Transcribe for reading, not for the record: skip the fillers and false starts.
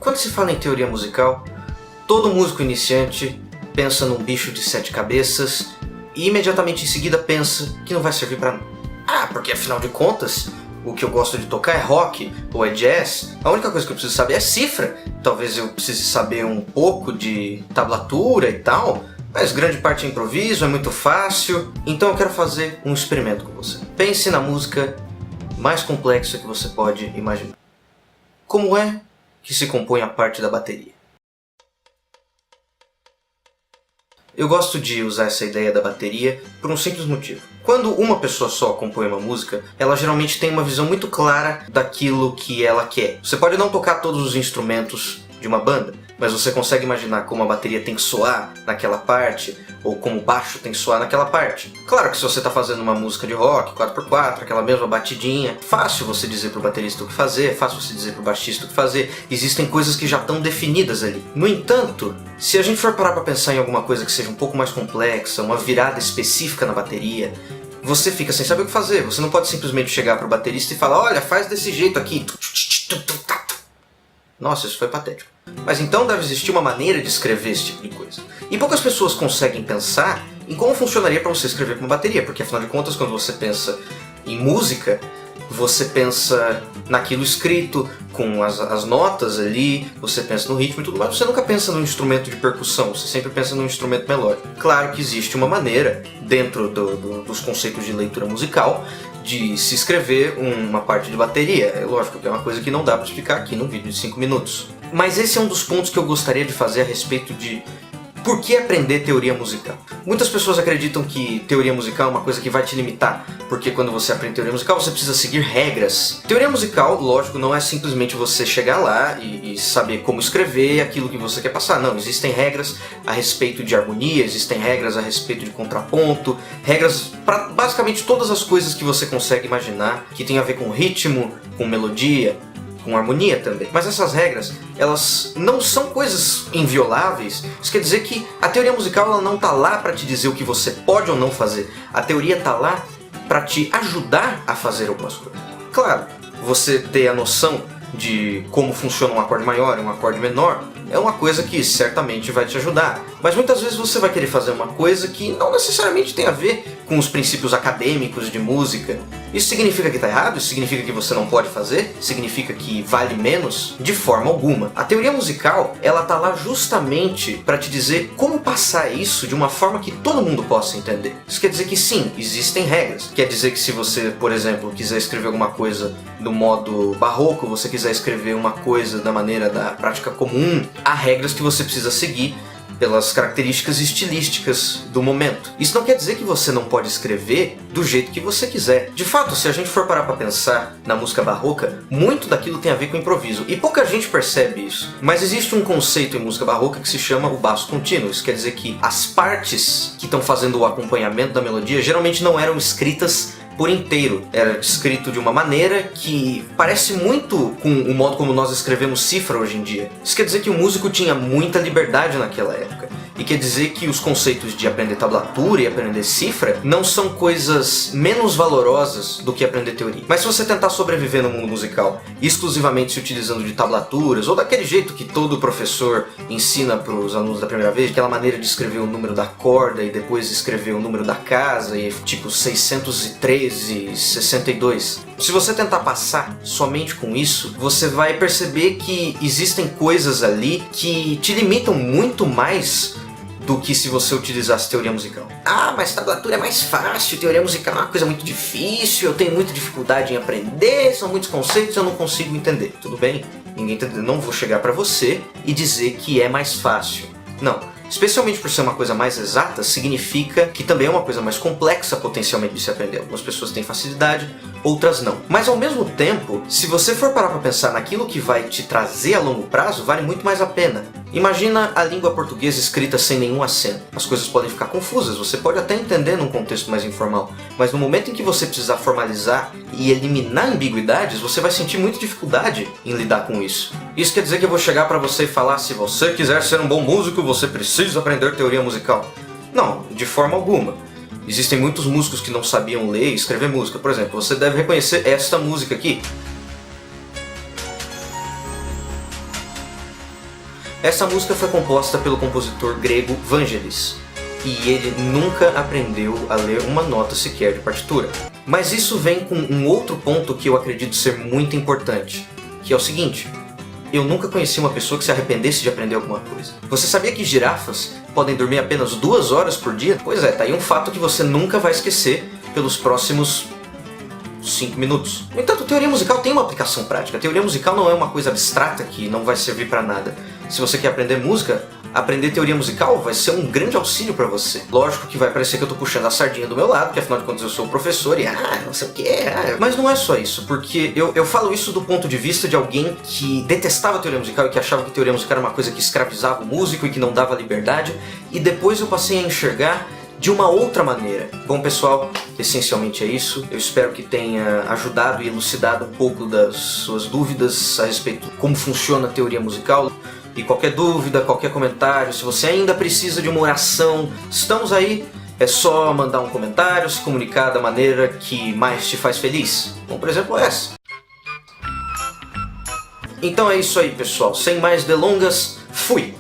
Quando se fala em teoria musical, todo músico iniciante pensa num bicho de 7 cabeças e imediatamente em seguida pensa que não vai servir pra nada. Porque afinal de contas, o que eu gosto de tocar é rock ou é jazz. A única coisa que eu preciso saber é cifra. Talvez eu precise saber um pouco de tablatura e tal, mas grande parte é improviso, é muito fácil. Então eu quero fazer um experimento com você. Pense na música mais complexa que você pode imaginar. Como é que se compõe a parte da bateria? Eu gosto de usar essa ideia da bateria por um simples motivo. Quando uma pessoa só compõe uma música, ela geralmente tem uma visão muito clara daquilo que ela quer. Você pode não tocar todos os instrumentos de uma banda, mas você consegue imaginar como a bateria tem que soar naquela parte, ou como o baixo tem que soar naquela parte. Claro que se você está fazendo uma música de rock, 4x4, aquela mesma batidinha, fácil você dizer pro baterista o que fazer, fácil você dizer pro baixista o que fazer, existem coisas que já estão definidas ali. No entanto, se a gente for parar para pensar em alguma coisa que seja um pouco mais complexa, uma virada específica na bateria, você fica sem saber o que fazer. Você não pode simplesmente chegar pro baterista e falar: olha, faz desse jeito aqui. Nossa, isso foi patético. Mas então deve existir uma maneira de escrever esse tipo de coisa. E poucas pessoas conseguem pensar em como funcionaria para você escrever com uma bateria, porque afinal de contas, quando você pensa em música, você pensa naquilo escrito, com as notas ali, você pensa no ritmo e tudo mais, você nunca pensa num instrumento de percussão, você sempre pensa num instrumento melódico. Claro que existe uma maneira, dentro dos conceitos de leitura musical, de se escrever uma parte de bateria. É lógico que é uma coisa que não dá para explicar aqui num vídeo de 5 minutos. Mas esse é um dos pontos que eu gostaria de fazer a respeito de por que aprender teoria musical. Muitas pessoas acreditam que teoria musical é uma coisa que vai te limitar, porque quando você aprende teoria musical você precisa seguir regras. Teoria musical, lógico, não é simplesmente você chegar lá e saber como escrever aquilo que você quer passar. Não, existem regras a respeito de harmonia, existem regras a respeito de contraponto, regras para basicamente todas as coisas que você consegue imaginar, que tem a ver com ritmo, com melodia, com harmonia também. Mas essas regras, elas não são coisas invioláveis. Isso quer dizer que a teoria musical ela não está lá para te dizer o que você pode ou não fazer. A teoria está lá para te ajudar a fazer algumas coisas. Claro, você ter a noção de como funciona um acorde maior e um acorde menor é uma coisa que certamente vai te ajudar. Mas muitas vezes você vai querer fazer uma coisa que não necessariamente tem a ver com os princípios acadêmicos de música. Isso significa que está errado? Isso significa que você não pode fazer? Significa que vale menos? De forma alguma. A teoria musical, ela tá lá justamente para te dizer como passar isso de uma forma que todo mundo possa entender. Isso quer dizer que sim, existem regras. Quer dizer que se você, por exemplo, quiser escrever alguma coisa do modo barroco, você quiser escrever uma coisa da maneira da prática comum, há regras que você precisa seguir pelas características estilísticas do momento. Isso não quer dizer que você não pode escrever do jeito que você quiser. De fato, se a gente for parar para pensar na música barroca, muito daquilo tem a ver com improviso, e pouca gente percebe isso. Mas existe um conceito em música barroca que se chama o basso contínuo. Isso quer dizer que as partes que estão fazendo o acompanhamento da melodia geralmente não eram escritas por inteiro. Era escrito de uma maneira que parece muito com o modo como nós escrevemos cifra hoje em dia. Isso quer dizer que o músico tinha muita liberdade naquela época. E quer dizer que os conceitos de aprender tablatura e aprender cifra não são coisas menos valorosas do que aprender teoria. Mas se você tentar sobreviver no mundo musical exclusivamente se utilizando de tablaturas, ou daquele jeito que todo professor ensina para os alunos da primeira vez, aquela maneira de escrever o número da corda e depois escrever o número da casa, e tipo 613, 62... Se você tentar passar somente com isso, você vai perceber que existem coisas ali que te limitam muito mais do que se você utilizasse teoria musical. Mas tablatura é mais fácil, teoria musical é uma coisa muito difícil, eu tenho muita dificuldade em aprender, são muitos conceitos, eu não consigo entender. Tudo bem, ninguém tá entendendo, não vou chegar pra você e dizer que é mais fácil. Não. Especialmente por ser uma coisa mais exata, significa que também é uma coisa mais complexa potencialmente de se aprender. Algumas pessoas têm facilidade, outras não. Mas ao mesmo tempo, se você for parar para pensar naquilo que vai te trazer a longo prazo, vale muito mais a pena. Imagina a língua portuguesa escrita sem nenhum acento. As coisas podem ficar confusas, você pode até entender num contexto mais informal, mas no momento em que você precisar formalizar e eliminar ambiguidades, você vai sentir muita dificuldade em lidar com isso. Isso quer dizer que eu vou chegar para você e falar: se você quiser ser um bom músico, você precisa aprender teoria musical. Não, de forma alguma. Existem muitos músicos que não sabiam ler e escrever música. Por exemplo, você deve reconhecer esta música aqui. Essa música foi composta pelo compositor grego Vangelis, e ele nunca aprendeu a ler uma nota sequer de partitura. Mas isso vem com um outro ponto que eu acredito ser muito importante, que é o seguinte: eu nunca conheci uma pessoa que se arrependesse de aprender alguma coisa. Você sabia que girafas podem dormir apenas 2 horas por dia? Pois é, tá aí um fato que você nunca vai esquecer pelos próximos 5 minutos. No entanto, teoria musical tem uma aplicação prática. A teoria musical não é uma coisa abstrata que não vai servir pra nada. Se você quer aprender música, aprender teoria musical vai ser um grande auxílio pra você. Lógico que vai parecer que eu tô puxando a sardinha do meu lado, porque afinal de contas eu sou professor e não sei o que, Mas não é só isso, porque eu falo isso do ponto de vista de alguém que detestava teoria musical e que achava que teoria musical era uma coisa que escravizava o músico e que não dava liberdade, e depois eu passei a enxergar de uma outra maneira. Bom, pessoal, essencialmente é isso. Eu espero que tenha ajudado e elucidado um pouco das suas dúvidas a respeito de como funciona a teoria musical. E qualquer dúvida, qualquer comentário, se você ainda precisa de uma oração, estamos aí. É só mandar um comentário, se comunicar da maneira que mais te faz feliz. Como por exemplo essa. Então é isso aí, pessoal. Sem mais delongas, fui!